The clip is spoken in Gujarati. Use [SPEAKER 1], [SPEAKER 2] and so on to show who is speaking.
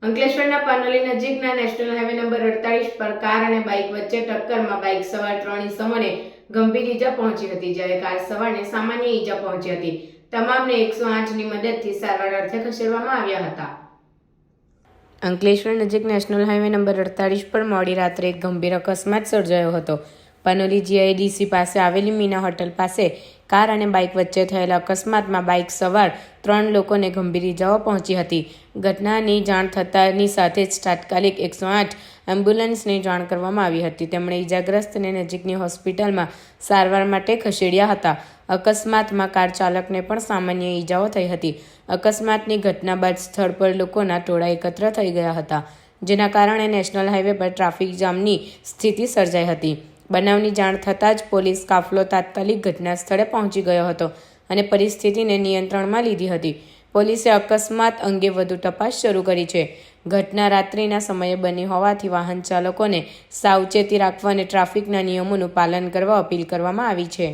[SPEAKER 1] અંકલેશ્વરના પાનોલી નજીકના નેશનલ હાઈવે નંબર 48 પર કાર અને બાઇક વચ્ચે ટક્કરમાં બાઇક સવાર 3 ઇસમોને ગંભીર ઈજા પહોંચી હતી, જ્યારે કાર સવારને સામાન્ય ઈજા પહોંચી હતી। તમામને 108ની મદદથી સારવાર અર્થે ખસેડવામાં આવ્યા હતા। અંકલેશ્વર નજીક નેશનલ હાઈવે નંબર 48 પર મોડી રાત્રે એક ગંભીર અકસ્માત સર્જાયો હતો। પાનોલી જીઆઈડીસી પાસે આવેલી મીના હોટલ પાસે કાર અને બાઇક વચ્ચે થયેલા અકસ્માતમાં બાઇક સવાર 3 લોકોને ગંભીર ઈજાઓ પહોંચી હતી। ઘટનાની જાણ થતાંની સાથે જ તાત્કાલિક 108 એમ્બ્યુલન્સને જાણ કરવામાં આવી હતી। તેમણે ઈજાગ્રસ્તને નજીકની હોસ્પિટલમાં સારવાર માટે ખસેડ્યા હતા। અકસ્માતમાં કાર ચાલકને પણ સામાન્ય ઈજાઓ થઈ હતી। અકસ્માતની ઘટના બાદ સ્થળ પર લોકોના ટોળા એકત્ર થઈ ગયા હતા, જેના કારણે નેશનલ હાઈવે પર ટ્રાફિક જામની સ્થિતિ સર્જાઈ હતી। બનાવની જાણ થતાં જ પોલીસ કાફલો તાત્કાલિક ઘટના સ્થળે પહોંચી ગયો હતો અને પરિસ્થિતિને નિયંત્રણમાં લીધી હતી। પોલીસે અકસ્માત અંગે વધુ તપાસ શરૂ કરી છે। ઘટના રાત્રિના સમયે બની હોવાથી વાહન ચાલકોને સાવચેતી રાખવા અને ટ્રાફિકના નિયમોનું પાલન કરવા અપીલ કરવામાં આવી છે।